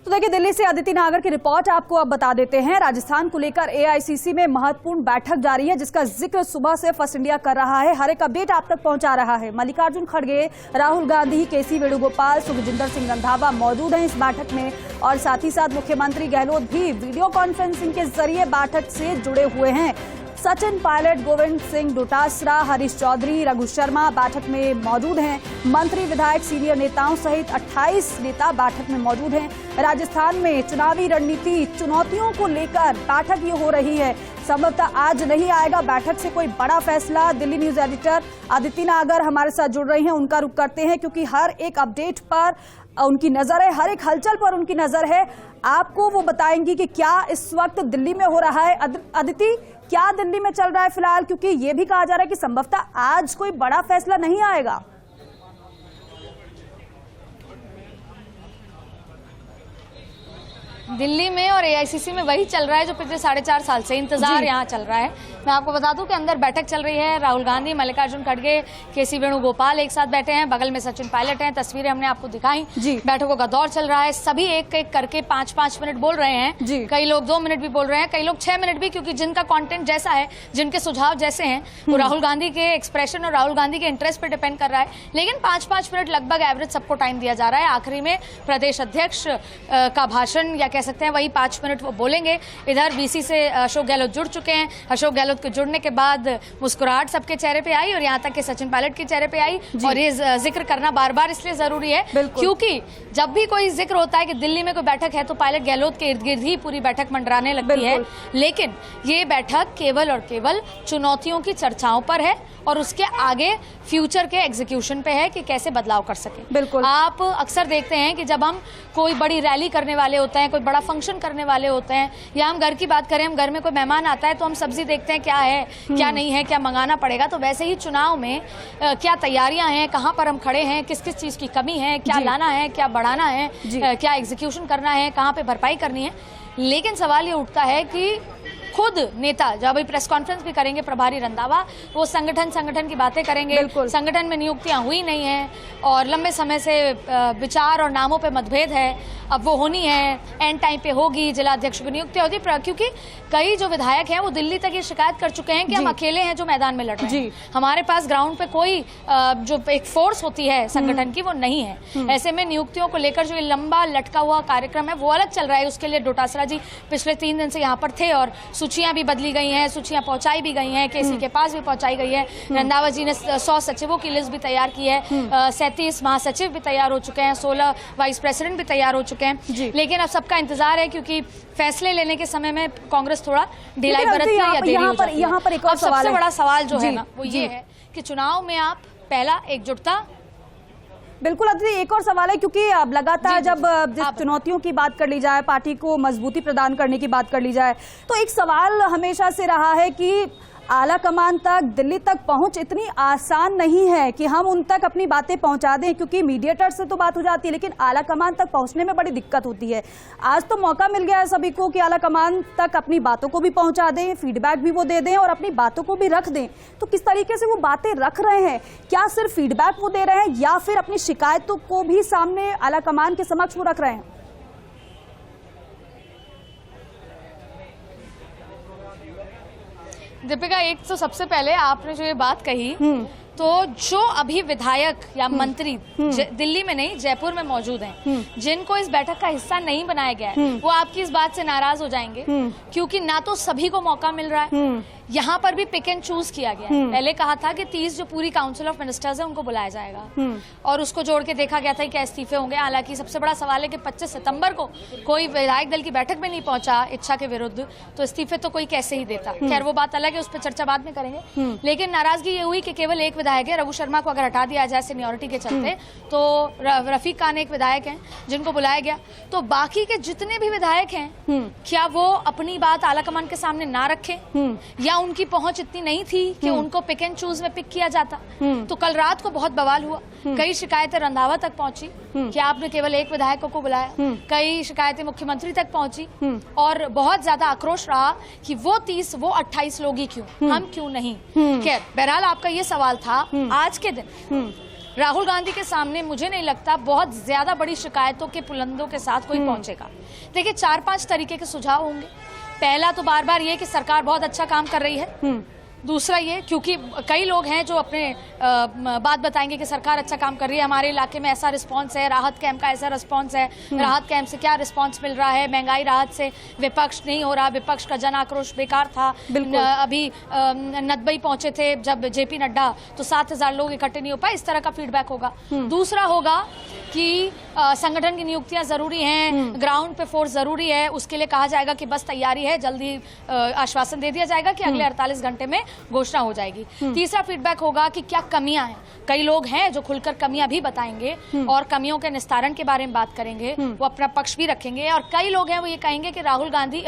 तो देखिए, दिल्ली से अदिति नागर की रिपोर्ट आपको अब बता देते हैं। राजस्थान को लेकर एआईसीसी में महत्वपूर्ण बैठक जारी है, जिसका जिक्र सुबह से फर्स्ट इंडिया कर रहा है। हर एक अपडेट आप तक पहुंचा रहा है। मल्लिकार्जुन खड़गे, राहुल गांधी, केसी वेणुगोपाल, सुखजिंदर सिंह रंधावा मौजूद हैं इस बैठक में, और साथ ही साथ मुख्यमंत्री गहलोत भी वीडियो कॉन्फ्रेंसिंग के जरिए बैठक से जुड़े हुए हैं। सचिन पायलट, गोविंद सिंह डोटासरा, हरीश चौधरी, रघु शर्मा बैठक में मौजूद हैं। मंत्री, विधायक, सीनियर नेताओं सहित 28 नेता बैठक में मौजूद हैं। राजस्थान में चुनावी रणनीति चुनौतियों को लेकर बैठक ये हो रही है। संभवतः आज नहीं आएगा बैठक से कोई बड़ा फैसला। दिल्ली न्यूज एडिटर अदिति नागर हमारे साथ जुड़ रही हैं, उनका रुख करते हैं, क्योंकि हर एक अपडेट पर उनकी नजर है, हर एक हलचल पर उनकी नजर है। आपको वो बताएंगी कि क्या इस वक्त दिल्ली में हो रहा है। अदिति, क्या दिल्ली में चल रहा है फिलहाल, क्योंकि ये भी कहा जा रहा है कि संभवतः आज कोई बड़ा फैसला नहीं आएगा। दिल्ली में और एआईसीसी में वही चल रहा है जो पिछले 4.5 साल से इंतजार यहाँ चल रहा है। मैं आपको बता दूं कि अंदर बैठक चल रही है। राहुल गांधी, मल्लिकार्जुन खड़गे, केसी वेणुगोपाल एक साथ बैठे हैं, बगल में सचिन पायलट हैं। तस्वीरें हमने आपको दिखाई। बैठकों का दौर चल रहा है। सभी एक एक करके 5-5 मिनट बोल रहे हैं। कई लोग 2 मिनट भी बोल रहे हैं, कई लोग 6 मिनट भी, क्योंकि जिनका कंटेंट जैसा है, जिनके सुझाव जैसे हैं, वो राहुल गांधी के एक्सप्रेशन और राहुल गांधी के इंटरेस्ट पर डिपेंड कर रहा है। लेकिन 5-5 मिनट लगभग एवरेज सबको टाइम दिया जा रहा है। आखिरी में प्रदेश अध्यक्ष का भाषण, या कह सकते हैं वही 5 मिनट वो बोलेंगे। इधर बीसी से अशोक गहलोत जुड़ चुके हैं। अशोक गहलोत के जुड़ने के बाद मुस्कुराहट सबके चेहरे पे आई, और यहाँ तक कि सचिन पायलट के चेहरे पे आई। और ये जिक्र करना बार बार इसलिए जरूरी है क्योंकि जब भी कोई जिक्र होता है कि दिल्ली में कोई बैठक है, तो पायलट गहलोत के इर्द गिर्द ही पूरी बैठक मंडराने लगती है। लेकिन ये बैठक केवल और केवल चुनौतियों की चर्चाओं पर है, और उसके आगे फ्यूचर के एग्जीक्यूशन पे है कि कैसे बदलाव कर सके। बिल्कुल, आप अक्सर देखते हैं कि जब हम कोई बड़ी रैली करने वाले होते हैं, कोई बड़ा फंक्शन करने वाले होते हैं, या हम घर की बात करें, हम घर में कोई मेहमान आता है तो हम सब्जी देखते हैं क्या है, क्या नहीं है, क्या मंगाना पड़ेगा। तो वैसे ही चुनाव में क्या तैयारियां हैं, कहां पर हम खड़े हैं, किस किस चीज की कमी है, क्या लाना है, क्या बढ़ाना है, क्या एग्जीक्यूशन करना है, कहां पे भरपाई करनी है। लेकिन सवाल ये उठता है कि खुद नेता जब अभी प्रेस कॉन्फ्रेंस भी करेंगे, प्रभारी रंधावा, वो संगठन की बातें करेंगे। संगठन में नियुक्तियां हुई नहीं है, और लंबे समय से विचार और नामों पे मतभेद है। अब वो होनी है, एंड टाइम पे होगी, जिला अध्यक्ष की नियुक्ति होगी, क्योंकि कई जो विधायक हैं वो दिल्ली तक ये शिकायत कर चुके हैं कि हम अकेले हैं जो मैदान में लड़ रहे हैं। हमारे पास ग्राउंड पे कोई जो एक फोर्स होती है संगठन की, वो नहीं है। ऐसे में नियुक्तियों को लेकर जो ये लंबा लटका हुआ कार्यक्रम है वो अलग चल रहा है। उसके लिए डोटासरा जी पिछले 3 दिन से यहाँ पर थे, और सूचियां भी बदली गई हैं, सूचियां पहुंचाई भी गई हैं, केसी के पास भी पहुंचाई गई है। रंधावा जी ने 100 सचिवों की लिस्ट भी तैयार की है। 37 महासचिव भी तैयार हो चुके हैं, 16 वाइस प्रेसिडेंट भी तैयार हो चुके हैं। लेकिन अब सबका इंतजार है, क्योंकि फैसले लेने के समय में कांग्रेस थोड़ा ढिलाई बरतती है या देरी हो जाती है। यहाँ पर एक और सबसे बड़ा सवाल जो है ना, वो ये है कि चुनाव में आप पहला एकजुटता। बिल्कुल अदिति, एक और सवाल है, क्योंकि अब लगातार जब चुनौतियों की बात कर ली जाए, पार्टी को मजबूती प्रदान करने की बात कर ली जाए, तो एक सवाल हमेशा से रहा है कि आला कमान तक, दिल्ली तक पहुंच इतनी आसान नहीं है कि हम उन तक अपनी बातें पहुंचा दें, क्योंकि मीडिएटर से तो बात हो जाती है, लेकिन आला कमान तक पहुंचने में बड़ी दिक्कत होती है। आज तो मौका मिल गया है सभी को कि आला कमान तक अपनी बातों को भी पहुंचा दें, फीडबैक भी वो दे दें और अपनी बातों को भी रख दें। तो किस तरीके से वो बातें रख रहे हैं? क्या सिर्फ फीडबैक वो दे रहे हैं, या फिर अपनी शिकायतों को भी सामने आला कमान के समक्ष वो रख रहे हैं? दीपिका, एक तो सबसे पहले आपने जो ये बात कही, तो जो अभी विधायक या मंत्री दिल्ली में नहीं, जयपुर में मौजूद हैं, जिनको इस बैठक का हिस्सा नहीं बनाया गया है, वो आपकी इस बात से नाराज हो जाएंगे, क्योंकि ना तो सभी को मौका मिल रहा है, यहाँ पर भी पिक एंड चूज किया गया है। पहले कहा था कि 30 जो पूरी काउंसिल ऑफ मिनिस्टर्स है उनको बुलाया जाएगा, और उसको जोड़ के देखा गया था कि क्या इस्तीफे होंगे। हालांकि सबसे बड़ा सवाल है कि 25 सितंबर को कोई विधायक दल की बैठक में नहीं पहुंचा इच्छा के विरुद्ध, तो इस्तीफे तो कोई कैसे ही देता। खैर वो बात अलग है, उस पर चर्चा बाद में करेंगे। लेकिन नाराजगी ये हुई कि केवल एक विधायक है, रघु शर्मा को अगर हटा दिया जाए सीनियोरिटी के चलते, तो रफीक खान एक विधायक हैं जिनको बुलाया गया। तो बाकी के जितने भी विधायक हैं, क्या वो अपनी बात आलाकमान के सामने ना रखें, या उनकी पहुंच इतनी नहीं थी कि उनको पिक एंड चूज में पिक किया जाता? तो कल रात को बहुत बवाल हुआ, कई शिकायतें रंधावा तक पहुंची कि आपने केवल एक विधायक को बुलाया, कई शिकायतें मुख्यमंत्री तक पहुंची, और बहुत ज्यादा आक्रोश रहा कि वो 30 वो 28 लोग ही क्यों, हम क्यों नहीं। खैर बहरहाल आपका ये सवाल था। आज के दिन राहुल गांधी के सामने मुझे नहीं लगता बहुत ज्यादा बड़ी शिकायतों के पुलंदों के साथ कोई पहुंचेगा। देखिए 4-5 तरीके के सुझाव होंगे। पहला तो बार बार ये कि सरकार बहुत अच्छा काम कर रही है। दूसरा ये, क्योंकि कई लोग हैं जो अपने बात बताएंगे कि सरकार अच्छा काम कर रही है, हमारे इलाके में ऐसा रिस्पांस है, राहत कैंप का ऐसा रिस्पांस है, राहत कैंप से क्या रिस्पांस मिल रहा है, महंगाई राहत से विपक्ष नहीं हो रहा, विपक्ष का जन आक्रोश बेकार था। अभी नदबई पहुंचे थे जब जेपी नड्डा, तो 7,000 लोग इकट्ठे नहीं हो पाए, इस तरह का फीडबैक होगा। दूसरा होगा कि संगठन की नियुक्तियां जरूरी हैं, ग्राउंड पे फोर्स जरूरी है, उसके लिए कहा जाएगा कि बस तैयारी है, जल्दी आश्वासन दे दिया जाएगा कि अगले 48 घंटे में घोषणा हो जाएगी। तीसरा फीडबैक होगा कि क्या कमियां हैं। कई लोग हैं जो खुलकर कमियां भी बताएंगे और कमियों के निस्तारण के बारे में बात करेंगे, वो अपना पक्ष भी रखेंगे। और कई लोग हैं वो ये कहेंगे कि राहुल गांधी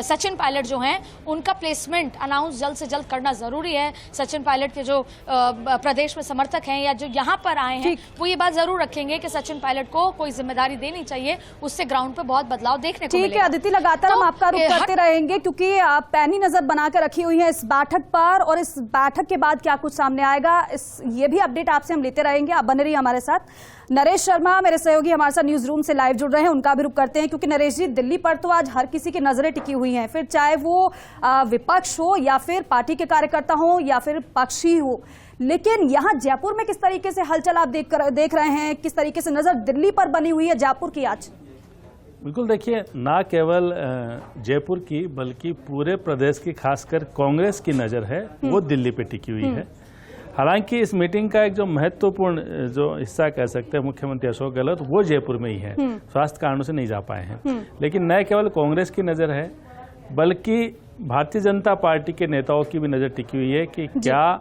सचिन पायलट जो हैं उनका प्लेसमेंट अनाउंस जल्द से जल्द करना जरूरी है। सचिन पायलट के जो प्रदेश में समर्थक हैं या जो यहाँ पर आए हैं वो ये बात जरूर रखेंगे कि सचिन पायलट को कोई जिम्मेदारी देनी चाहिए, उससे ग्राउंड पे बहुत बदलाव देखने को मिलेगा। ठीक है अदिति, लगातार हम आपका रुख करते रहेंगे क्योंकि आप पैनी नजर बनाकर रखी हुई है इस बैठक पर, और इस बैठक के बाद क्या कुछ सामने आएगा ये भी अपडेट आपसे हम लेते रहेंगे। आप बने रहिए हमारे साथ। नरेश शर्मा मेरे सहयोगी हमारे साथ न्यूज रूम से लाइव जुड़ रहे हैं, उनका भी रुख करते हैं क्योंकि नरेश जी, दिल्ली पर तो आज हर किसी की नजरें टिकी हुई हैं, फिर चाहे वो विपक्ष हो या फिर पार्टी के कार्यकर्ता हो या फिर पक्षी हो, लेकिन यहाँ जयपुर में किस तरीके से हलचल आप देख रहे हैं, किस तरीके से नजर दिल्ली पर बनी हुई है जयपुर की आज? बिल्कुल, देखिए ना केवल जयपुर की बल्कि पूरे प्रदेश की, खासकर कांग्रेस की नज़र है वो दिल्ली पे टिकी हुई है। हालांकि इस मीटिंग का एक जो महत्वपूर्ण जो हिस्सा कह सकते हैं मुख्यमंत्री अशोक गहलोत, वो जयपुर में ही है, स्वास्थ्य कारणों से नहीं जा पाए हैं। लेकिन न केवल कांग्रेस की नज़र है बल्कि भारतीय जनता पार्टी के नेताओं की भी नज़र टिकी हुई है कि क्या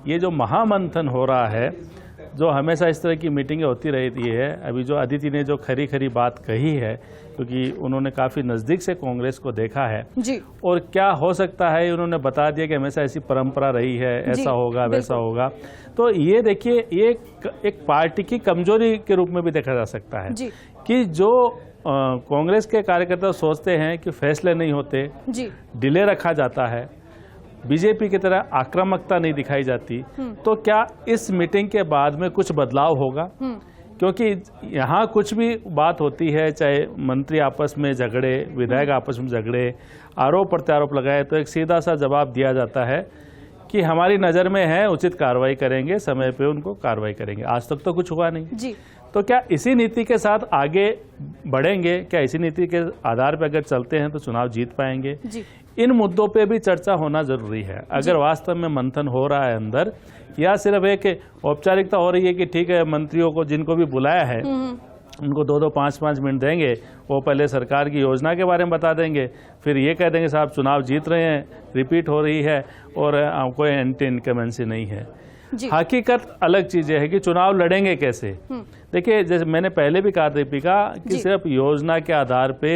ये जो महामंथन हो रहा है, जो हमेशा इस तरह की मीटिंगें होती रहती है, अभी जो अदिति ने जो खरी खरी बात कही है क्योंकि उन्होंने काफ़ी नज़दीक से कांग्रेस को देखा है जी, और क्या हो सकता है उन्होंने बता दिया कि हमेशा ऐसी परंपरा रही है, ऐसा होगा वैसा होगा। तो ये देखिए ये एक पार्टी की कमजोरी के रूप में भी देखा जा सकता है कि जो कांग्रेस के कार्यकर्ता सोचते हैं कि फैसले नहीं होते, डिले रखा जाता है, बीजेपी की तरह आक्रामकता नहीं दिखाई जाती, तो क्या इस मीटिंग के बाद में कुछ बदलाव होगा? क्योंकि यहाँ कुछ भी बात होती है, चाहे मंत्री आपस में झगड़े, विधायक आपस में झगड़े, आरोप प्रत्यारोप लगाए, तो एक सीधा सा जवाब दिया जाता है कि हमारी नज़र में है, उचित कार्रवाई करेंगे, समय पे उनको कार्रवाई करेंगे। आज तक तो कुछ हुआ नहीं जी। तो क्या इसी नीति के साथ आगे बढ़ेंगे? क्या इसी नीति के आधार पर अगर चलते हैं तो चुनाव जीत पाएंगे जी? इन मुद्दों पे भी चर्चा होना जरूरी है। अगर वास्तव में मंथन हो रहा है अंदर, या सिर्फ एक औपचारिकता हो रही है कि ठीक है मंत्रियों को जिनको भी बुलाया है उनको 2-2, 5-5 मिनट देंगे, वो पहले सरकार की योजना के बारे में बता देंगे, फिर ये कह देंगे साहब चुनाव जीत रहे हैं, रिपीट हो रही है और कोई एंटी इनकमेंसी नहीं है। हकीकत अलग चीजें है कि चुनाव लड़ेंगे कैसे। देखिए जैसे मैंने पहले भी कहा दीपिका कि सिर्फ योजना के आधार पे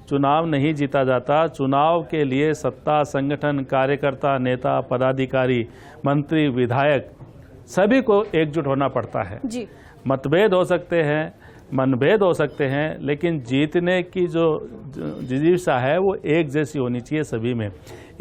चुनाव नहीं जीता जाता। चुनाव के लिए सत्ता, संगठन, कार्यकर्ता, नेता, पदाधिकारी, मंत्री, विधायक सभी को एकजुट होना पड़ता है जी। मतभेद हो सकते हैं, मनभेद हो सकते हैं, लेकिन जीतने की जो जिज्ञासा है वो एक जैसी होनी चाहिए सभी में।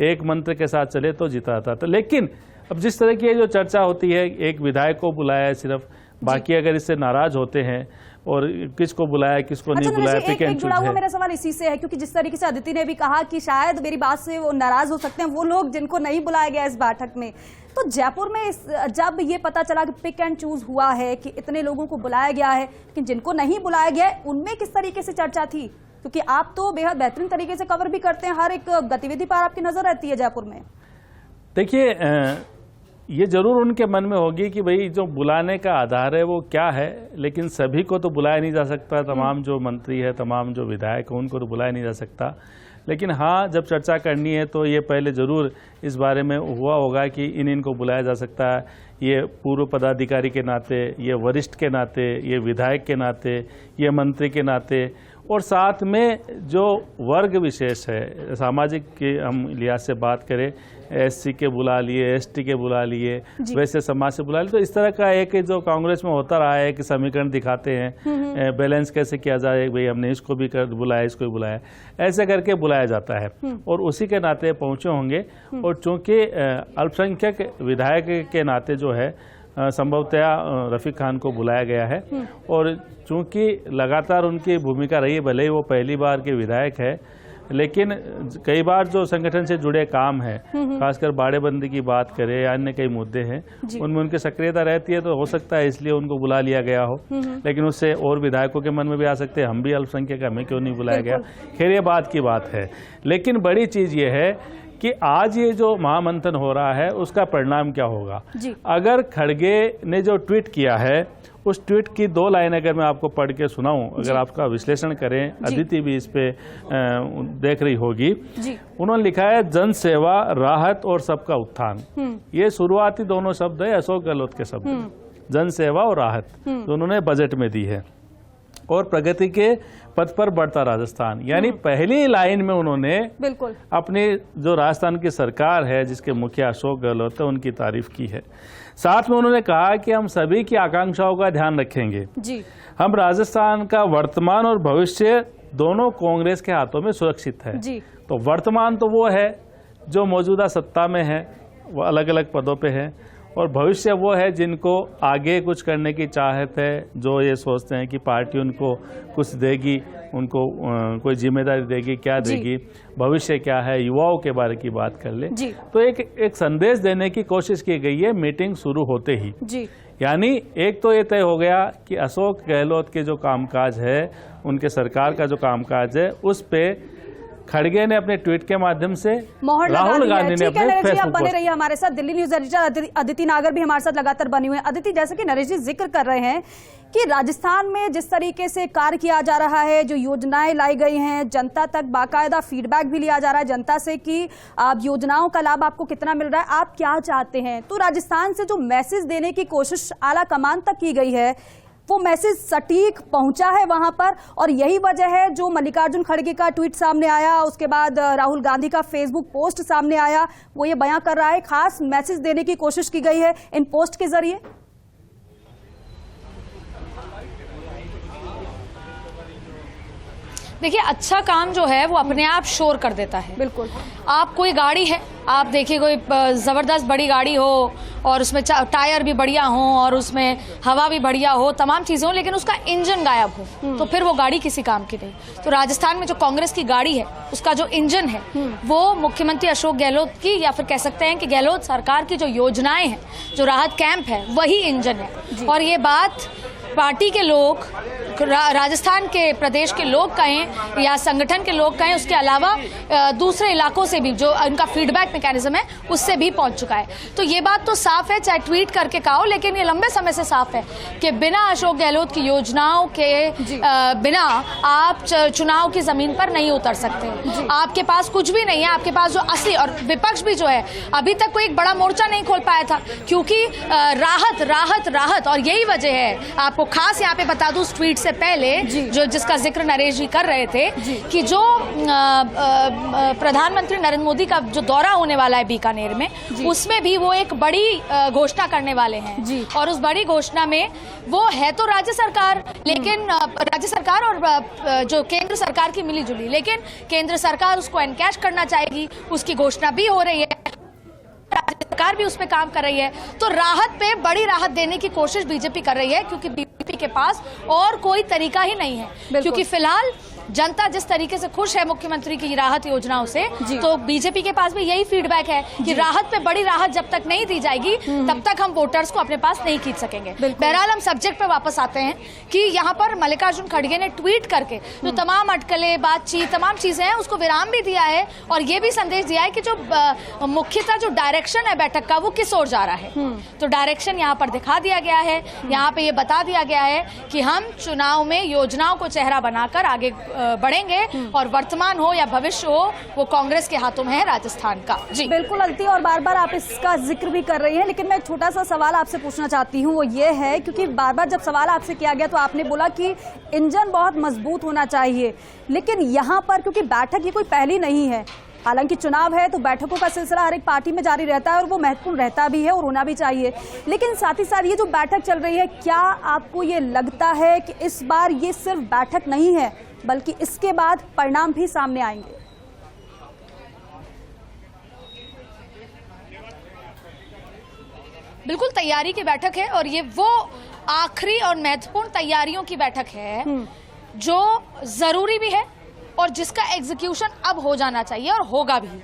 एक मंत्र के साथ चले तो जीता जाता था। लेकिन अब जिस तरह की जो चर्चा होती है, एक विधायक को बुलाया है सिर्फ, बाकी अगर इससे नाराज होते हैं और किसको बुलाया किसको नहीं बुलाया, पिक एंड चूज है। मेरा सवाल इसी से है क्योंकि जिस तरीके से अदिति ने भी कहा कि शायद मेरी बात से वो नाराज हो सकते हैं वो लोग जिनको नहीं बुलाया गया इस बैठक में, तो जयपुर में जब ये पता चला कि पिक एंड चूज हुआ है कि इतने लोगों को बुलाया गया है, लेकिन जिनको नहीं बुलाया गया है उनमें किस तरीके से चर्चा थी? क्योंकि आप तो बेहद बेहतरीन तरीके से कवर भी करते हैं, हर एक गतिविधि पर आपकी नजर रहती है जयपुर में। देखिए ये जरूर उनके मन में होगी कि भाई जो बुलाने का आधार है वो क्या है, लेकिन सभी को तो बुलाया नहीं जा सकता। तमाम जो मंत्री है, तमाम जो विधायक है, उनको तो बुलाया नहीं जा सकता। लेकिन हाँ, जब चर्चा करनी है तो ये पहले जरूर इस बारे में हुआ होगा कि इनको बुलाया जा सकता है। ये पूर्व पदाधिकारी के नाते, ये वरिष्ठ के नाते, ये विधायक के नाते, ये मंत्री के नाते, और साथ में जो वर्ग विशेष है, सामाजिक के हम लिहाज से बात करें, एससी के बुला लिए, एसटी के बुला लिए, वैसे समाज से बुला लिए। तो इस तरह का एक जो कांग्रेस में होता रहा है कि समीकरण दिखाते हैं, बैलेंस कैसे किया जाए, भाई हमने इसको भी बुलाया, इसको भी बुलाया, ऐसे करके बुलाया जाता है और उसी के नाते पहुंचे होंगे। और चूंकि अल्पसंख्यक विधायक के नाते जो है संभवतया रफीक खान को बुलाया गया है। और चूंकि लगातार उनकी भूमिका रही है, भले ही वो पहली बार के विधायक है, लेकिन कई बार जो संगठन से जुड़े काम है, खासकर बाड़ेबंदी की बात करें या अन्य कई मुद्दे हैं, उनमें उनकी सक्रियता रहती है, तो हो सकता है इसलिए उनको बुला लिया गया हो। लेकिन उससे और विधायकों के मन में भी आ सकते हैं, हम भी अल्पसंख्यक, हमें क्यों नहीं बुलाया गया। खैर ये बात की बात है, लेकिन बड़ी चीज ये है कि आज ये जो महामंथन हो रहा है उसका परिणाम क्या होगा। अगर खड़गे ने जो ट्वीट किया है, उस ट्वीट की 2 लाइन अगर मैं आपको पढ़ के सुनाऊं, अगर आपका विश्लेषण करें, अदिति भी इस पे देख रही होगी। उन्होंने लिखा है जन सेवा, राहत और सबका उत्थान। ये शुरुआती दोनों शब्द है अशोक गहलोत के शब्द, जन सेवा और राहत, तो उन्होंने बजट में दी है। और प्रगति के पथ पर बढ़ता राजस्थान, यानी पहली लाइन में उन्होंने बिल्कुल अपनी जो राजस्थान की सरकार है जिसके मुखिया अशोक गहलोत है उनकी तारीफ की है। साथ में उन्होंने कहा कि हम सभी की आकांक्षाओं का ध्यान रखेंगे जी। हम राजस्थान का वर्तमान और भविष्य दोनों कांग्रेस के हाथों में सुरक्षित है जी। तो वर्तमान तो वो है जो मौजूदा सत्ता में है, वो अलग अलग पदों पे है, और भविष्य वो है जिनको आगे कुछ करने की चाहत है, जो ये सोचते हैं कि पार्टी उनको कुछ देगी, उनको कोई जिम्मेदारी देगी, क्या देगी, भविष्य क्या है, युवाओं के बारे की बात कर ले। तो एक संदेश देने की कोशिश की गई है मीटिंग शुरू होते ही जी। यानी एक तो ये तय हो गया कि अशोक गहलोत के जो कामकाज है, उनके सरकार का जो कामकाज है, उस पे खड़गे ने अपने ट्वीट के माध्यम से, राहुल गांधी ने अपने फेसबुक आप बने रहिए हमारे साथ। दिल्ली न्यूज एडिटर अदिति नागर भी हमारे साथ लगातार बनी हुई है। अदिति, जैसे कि नरेश जी जिक्र कर रहे हैं कि राजस्थान में जिस तरीके से कार्य किया जा रहा है, जो योजनाएं लाई गई हैं, जनता तक बाकायदा फीडबैक भी लिया जा रहा है जनता से कि आप योजनाओं का लाभ आपको कितना मिल रहा है, आप क्या चाहते हैं, तो राजस्थान से जो मैसेज देने की कोशिश आला कमान तक की गई है, वो मैसेज सटीक पहुंचा है वहां पर। और यही वजह है जो मल्लिकार्जुन खड़गे का ट्वीट सामने आया, उसके बाद राहुल गांधी का फेसबुक पोस्ट सामने आया, वो ये बयां कर रहा है, खास मैसेज देने की कोशिश की गई है इन पोस्ट के जरिए। देखिए, अच्छा काम जो है वो अपने आप शोर कर देता है। बिल्कुल। आप कोई गाड़ी है, आप देखिए कोई जबरदस्त बड़ी गाड़ी हो और उसमें टायर भी बढ़िया हो और उसमें हवा भी बढ़िया हो, तमाम चीजें हो, लेकिन उसका इंजन गायब हो तो फिर वो गाड़ी किसी काम की नहीं। तो राजस्थान में जो कांग्रेस की गाड़ी है, उसका जो इंजन है वो मुख्यमंत्री अशोक गहलोत की, या फिर कह सकते हैं कि गहलोत सरकार की जो योजनाएं हैं, जो राहत कैंप है, वही इंजन है। और ये बात पार्टी के लोग, राजस्थान के प्रदेश के लोग कहें या संगठन के लोग कहें, उसके अलावा दूसरे इलाकों से भी जो उनका फीडबैक मैकेनिज्म है उससे भी पहुंच चुका है। तो ये बात तो साफ है, चाहे ट्वीट करके कहो, लेकिन ये लंबे समय से साफ है कि बिना अशोक गहलोत की योजनाओं के बिना आप चुनाव की जमीन पर नहीं उतर सकते। आपके पास कुछ भी नहीं है, आपके पास जो असली, और विपक्ष भी जो है अभी तक कोई एक बड़ा मोर्चा नहीं खोल पाया था, क्योंकि राहत राहत राहत। और यही वजह है, आपको खास यहाँ पे बता दूं, ट्वीट से पहले जो जिसका जिक्र नरेश जी कर रहे थे कि जो प्रधानमंत्री नरेंद्र मोदी का जो दौरा होने वाला है बीकानेर में, उसमें भी वो एक बड़ी घोषणा करने वाले हैं। और उस बड़ी घोषणा में वो है तो राज्य सरकार, लेकिन राज्य सरकार और जो केंद्र सरकार की मिली जुली, लेकिन केंद्र सरकार उसको एनकैश करना चाहेगी, उसकी घोषणा भी हो रही है, राज्य सरकार भी उस पे काम कर रही है। तो राहत पे बड़ी राहत देने की कोशिश बीजेपी कर रही है, क्योंकि बीजेपी के पास और कोई तरीका ही नहीं है। क्योंकि फिलहाल जनता जिस तरीके से खुश है मुख्यमंत्री की राहत योजनाओं से, तो बीजेपी के पास भी यही फीडबैक है कि राहत पे बड़ी राहत जब तक नहीं दी जाएगी तब तक हम वोटर्स को अपने पास नहीं खींच सकेंगे। बहरहाल हम सब्जेक्ट पे वापस आते हैं कि यहाँ पर मल्लिकार्जुन खड़गे ने ट्वीट करके जो तमाम अटकलें, बातचीत, तमाम चीजें हैं, उसको विराम भी दिया है और ये भी संदेश दिया है कि जो मुख्यतः जो डायरेक्शन है बैठक का, वो किस ओर जा रहा है। तो डायरेक्शन यहाँ पर दिखा दिया गया है, यहाँ पे ये बता दिया गया है कि हम चुनाव में योजनाओं को चेहरा बनाकर आगे बढ़ेंगे और वर्तमान हो या भविष्य हो, वो कांग्रेस के हाथों में है राजस्थान का। जी बिल्कुल अदिति, और बार बार आप इसका जिक्र भी कर रही हैं, लेकिन मैं एक छोटा सा सवाल आपसे पूछना चाहती हूँ, वो ये है क्योंकि बार बार जब सवाल आपसे किया गया तो आपने बोला कि इंजन बहुत मजबूत होना चाहिए, लेकिन यहाँ पर क्योंकि बैठक ये कोई पहली नहीं है, हालांकि चुनाव है तो बैठकों का सिलसिला हर एक पार्टी में जारी रहता है और वो महत्वपूर्ण रहता भी है और होना भी चाहिए, लेकिन साथ ही साथ ये जो बैठक चल रही है, क्या आपको ये लगता है कि इस बार ये सिर्फ बैठक नहीं है बल्कि इसके बाद परिणाम भी सामने आएंगे? बिल्कुल तैयारी की बैठक है और ये वो आखिरी और महत्वपूर्ण तैयारियों की बैठक है जो जरूरी भी है और जिसका एग्जीक्यूशन अब हो जाना चाहिए और होगा भी।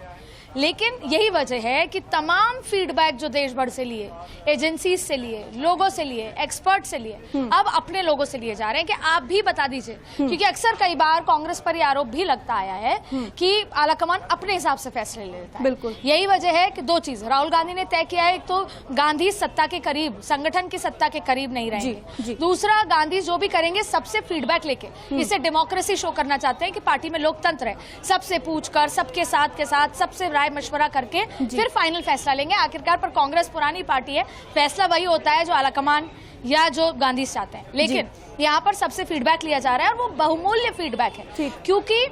लेकिन यही वजह है कि तमाम फीडबैक जो देश भर से लिए, एजेंसीज से लिए, लोगों से लिए, एक्सपर्ट से लिए, अब अपने लोगों से लिए जा रहे हैं कि आप भी बता दीजिए, क्योंकि अक्सर कई बार कांग्रेस पर यह आरोप भी लगता आया है कि आलाकमान अपने हिसाब से फैसले लेता है। बिल्कुल यही वजह है कि दो चीज राहुल गांधी ने तय किया है, एक तो गांधी सत्ता के करीब, संगठन की सत्ता के करीब नहीं रहेंगे, दूसरा गांधी जो भी करेंगे सबसे फीडबैक लेके, इससे डेमोक्रेसी शो करना चाहते हैं कि पार्टी में लोकतंत्र है, सबसे पूछकर, सबके साथ के साथ, सबसे राय मशवरा करके फिर फाइनल फैसला लेंगे। आखिरकार पर कांग्रेस पुरानी पार्टी है, फैसला वही होता है जो आलाकमान या जो गांधी चाहते हैं, लेकिन यहाँ पर सबसे फीडबैक लिया जा रहा है और वो बहुमूल्य फीडबैक है, क्योंकि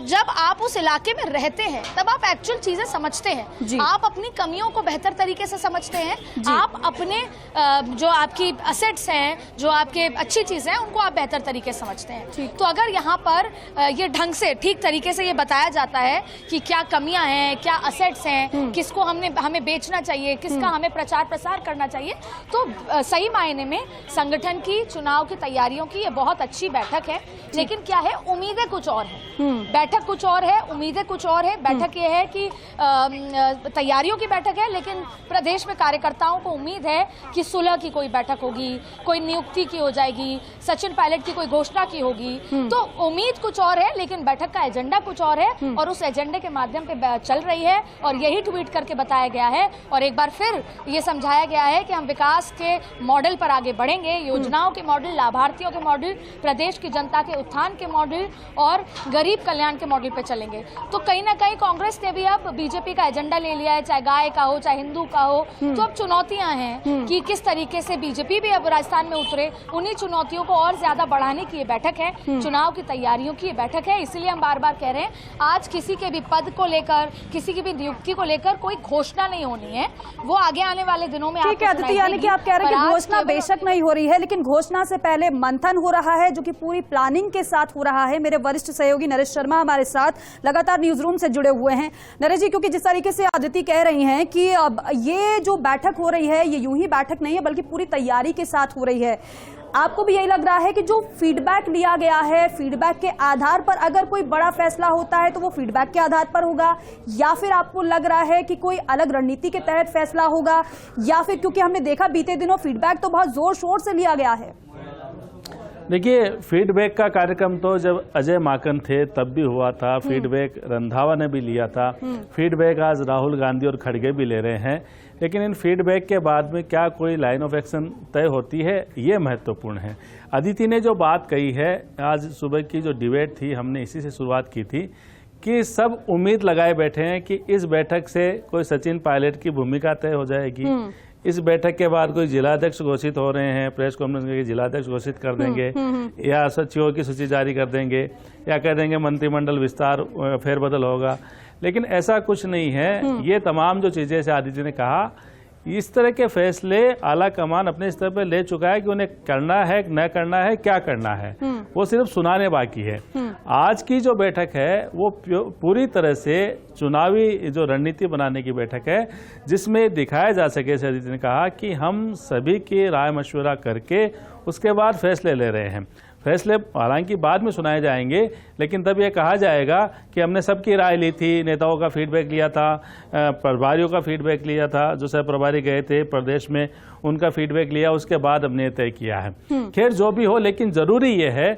जब आप उस इलाके में रहते हैं तब आप एक्चुअल चीजें समझते हैं, आप अपनी कमियों को बेहतर तरीके से समझते हैं, आप अपने जो आपकी असेट्स हैं, जो आपके अच्छी चीजें हैं, उनको आप बेहतर तरीके से समझते हैं। तो अगर यहाँ पर ये ढंग से ठीक तरीके से ये बताया जाता है कि क्या कमियां हैं, क्या असेट्स हैं, किसको हमें बेचना चाहिए, किसका हमें प्रचार प्रसार करना चाहिए, तो सही मायने में संगठन की, चुनाव की तैयारियों की ये बहुत अच्छी बैठक है। लेकिन क्या है, उम्मीदें कुछ और है, बैठक कुछ और है, उम्मीदें कुछ और है। बैठक ये है कि तैयारियों की बैठक है, लेकिन प्रदेश में कार्यकर्ताओं को उम्मीद है कि सुलह की कोई बैठक होगी, कोई नियुक्ति की हो जाएगी, सचिन पायलट की कोई घोषणा की होगी। तो उम्मीद कुछ और है, लेकिन बैठक का एजेंडा कुछ और है और उस एजेंडे के माध्यम पे चल रही है और यही ट्वीट करके बताया गया है और एक बार फिर ये समझाया गया है कि हम विकास के मॉडल पर आगे बढ़ेंगे, योजनाओं के मॉडल, लाभार्थियों के मॉडल, प्रदेश की जनता के उत्थान के मॉडल और गरीब कल्याण के मॉडल पे चलेंगे। तो कहीं ना कहीं कांग्रेस ने भी अब बीजेपी का एजेंडा ले लिया है, चाहे गाय का हो, चाहे हिंदू का हो। तो अब चुनौतियां हैं कि किस तरीके से बीजेपी भी अब राजस्थान में उतरे, उन्हीं चुनौतियों को और ज्यादा बढ़ाने की ये बैठक है, चुनाव की तैयारियों की ये बैठक है। इसलिए हम बार बार कह रहे हैं, आज किसी के भी पद को लेकर, किसी की भी नियुक्ति को लेकर कोई घोषणा नहीं होनी है, वो आगे आने वाले दिनों में। ठीक है अदिति, यानी कि आप कह रहे हैं कि घोषणा बेशक नहीं हो रही है, लेकिन घोषणा से पहले मंथन हो रहा है, जो कि पूरी प्लानिंग के साथ हो रहा है। मेरे वरिष्ठ सहयोगी नरेश शर्मा हमारे साथ लगातार न्यूज रूम से जुड़े हुए हैं। नरेश जी, क्योंकि जिस तरीके से अदिति कह रही हैं कि अब ये जो बैठक हो रही है, ये यूं ही बैठक नहीं है बल्कि पूरी तैयारी के साथ हो रही है, आपको भी यही लग रहा है कि जो फीडबैक लिया गया है, फीडबैक के आधार पर अगर कोई बड़ा फैसला होता है तो वो फीडबैक के आधार पर होगा, या फिर आपको लग रहा है कि कोई अलग रणनीति के तहत फैसला होगा, या फिर क्योंकि हमने देखा बीते दिनों फीडबैक तो बहुत जोर शोर से लिया गया है? देखिए, फीडबैक का कार्यक्रम तो जब अजय माकन थे तब भी हुआ था, फीडबैक रंधावा ने भी लिया था, फीडबैक आज राहुल गांधी और खड़गे भी ले रहे हैं। लेकिन इन फीडबैक के बाद में क्या कोई लाइन ऑफ एक्शन तय होती है, ये महत्वपूर्ण है। अदिति ने जो बात कही है, आज सुबह की जो डिबेट थी, हमने इसी से शुरुआत की थी कि सब उम्मीद लगाए बैठे हैं कि इस बैठक से कोई सचिन पायलट की भूमिका तय हो जाएगी, इस बैठक के बाद कोई जिलाध्यक्ष घोषित हो रहे हैं, प्रेस कॉन्फ्रेंस करके जिलाध्यक्ष घोषित कर देंगे, या सचिवों की सूची जारी कर देंगे, या कह देंगे मंत्रिमंडल विस्तार फेरबदल होगा। लेकिन ऐसा कुछ नहीं है। ये तमाम जो चीजें से आदित्य ने कहा, इस तरह के फैसले आला कमान अपने स्तर पर ले चुका है कि उन्हें करना है, न करना है, क्या करना है, वो सिर्फ सुनाने बाकी है। आज की जो बैठक है वो पूरी तरह से चुनावी जो रणनीति बनाने की बैठक है, जिसमें दिखाया जा सके, आदित्य ने कहा कि हम सभी की राय मशवरा करके उसके बाद फैसले ले रहे हैं। फैसले हालांकि बाद में सुनाए जाएंगे, लेकिन तब यह कहा जाएगा कि हमने सबकी राय ली थी, नेताओं का फीडबैक लिया था, प्रभारियों का फीडबैक लिया था, जो सह प्रभारी गए थे प्रदेश में उनका फीडबैक लिया, उसके बाद हमने तय किया है। खैर जो भी हो, लेकिन जरूरी यह है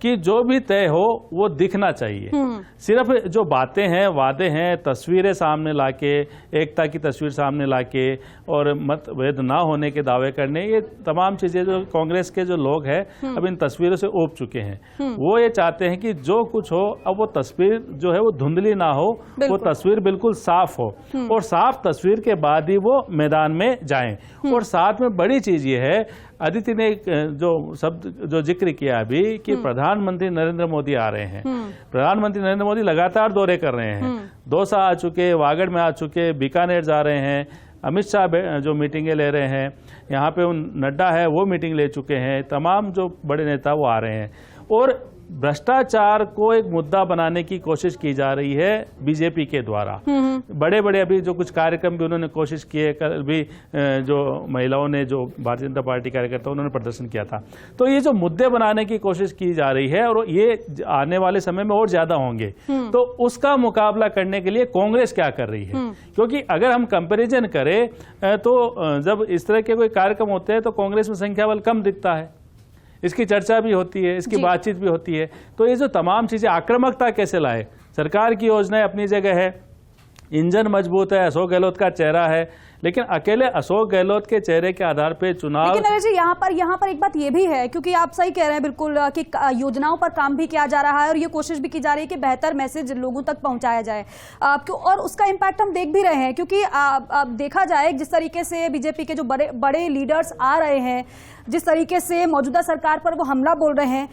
कि जो भी तय हो वो दिखना चाहिए। सिर्फ जो बातें हैं, वादे हैं, तस्वीरें सामने लाके, एकता की तस्वीर सामने लाके और मतभेद ना होने के दावे करने, ये तमाम चीजें जो कांग्रेस के जो लोग हैं अब इन तस्वीरों से ऊब चुके हैं। वो ये चाहते हैं कि जो कुछ हो, अब वो तस्वीर जो है वो धुंधली ना हो, वो तस्वीर बिल्कुल साफ हो, और साफ तस्वीर के बाद ही वो मैदान में जाएं। और साथ में बड़ी चीज ये है, अदिति ने जो शब्द जो जिक्र किया अभी कि प्रधानमंत्री नरेंद्र मोदी आ रहे हैं। प्रधानमंत्री नरेंद्र मोदी लगातार दौरे कर रहे हैं, दौसा आ चुके, वागड़ में आ चुके, बीकानेर जा रहे हैं, अमित शाह जो मीटिंगें ले रहे हैं, यहाँ पे नड्डा है वो मीटिंग ले चुके हैं, तमाम जो बड़े नेता वो आ रहे हैं। और भ्रष्टाचार को एक मुद्दा बनाने की कोशिश की जा रही है बीजेपी के द्वारा। बड़े बड़े अभी जो कुछ कार्यक्रम भी उन्होंने कोशिश किए, कल भी जो महिलाओं ने, जो भारतीय जनता पार्टी कार्यकर्ता उन्होंने प्रदर्शन किया था। तो ये जो मुद्दे बनाने की कोशिश की जा रही है और ये आने वाले समय में और ज्यादा होंगे, तो उसका मुकाबला करने के लिए कांग्रेस क्या कर रही है? क्योंकि अगर हम कंपैरिजन करें तो जब इस तरह के कोई कार्यक्रम होते हैं तो कांग्रेस में संख्या बल कम दिखता है, इसकी चर्चा भी होती है, इसकी बातचीत भी होती है। तो ये जो तमाम चीजें, आक्रामकता कैसे लाए? सरकार की योजनाएं अपनी जगह है, इंजन मजबूत है, अशोक गहलोत का चेहरा है, लेकिन अकेले अशोक गहलोत के चेहरे के आधार पे चुनाव। लेकिन नरेश जी यहाँ पर एक बात ये भी है, क्योंकि आप सही कह रहे हैं बिल्कुल कि योजनाओं पर काम भी किया जा रहा है और ये कोशिश भी की जा रही है कि बेहतर मैसेज लोगों तक पहुंचाया जाए, और उसका इम्पैक्ट हम देख भी रहे हैं। क्योंकि देखा जाए जिस तरीके से बीजेपी के जो बड़े बड़े लीडर्स आ रहे हैं, जिस तरीके से मौजूदा सरकार पर वो हमला बोल रहे हैं,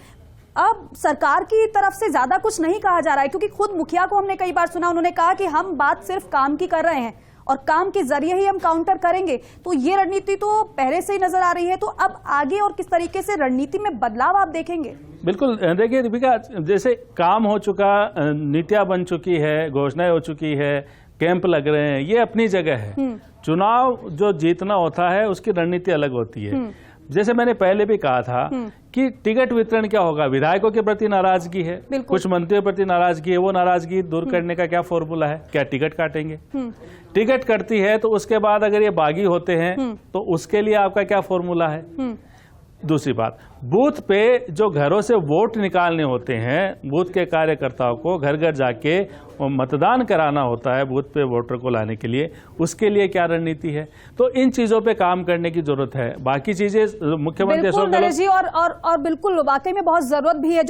अब सरकार की तरफ से ज्यादा कुछ नहीं कहा जा रहा है। क्योंकि खुद मुखिया को हमने कई बार सुना, उन्होंने कहा कि हम बात सिर्फ काम की कर रहे हैं और काम के जरिए ही हम काउंटर करेंगे। तो ये रणनीति तो पहले से ही नजर आ रही है। तो अब आगे और किस तरीके से रणनीति में बदलाव आप देखेंगे? बिल्कुल, देखिए दीपिका, जैसे काम हो चुका, नीतियां बन चुकी है, घोषणाएं हो चुकी है, कैंप लग रहे हैं, ये अपनी जगह है। चुनाव जो जीतना होता है उसकी रणनीति अलग होती है। जैसे मैंने पहले भी कहा था कि टिकट वितरण क्या होगा? विधायकों के प्रति नाराजगी है, कुछ मंत्रियों के प्रति नाराजगी है, वो नाराजगी दूर करने का क्या फॉर्मूला है? क्या टिकट काटेंगे? टिकट कटती है तो उसके बाद अगर ये बागी होते हैं तो उसके लिए आपका क्या फॉर्मूला है? दूसरी बात, बूथ पे जो घरों से वोट निकालने होते हैं, बूथ के कार्यकर्ताओं को घर घर जाके मतदान कराना होता है, बूथ पे वोटर को लाने के लिए, उसके लिए क्या रणनीति है? तो इन चीजों पे काम करने की जरूरत है। बाकी चीजें मुख्यमंत्री अशोक गहलोत जी और बिल्कुल वाकई में बहुत जरूरत भी है। जो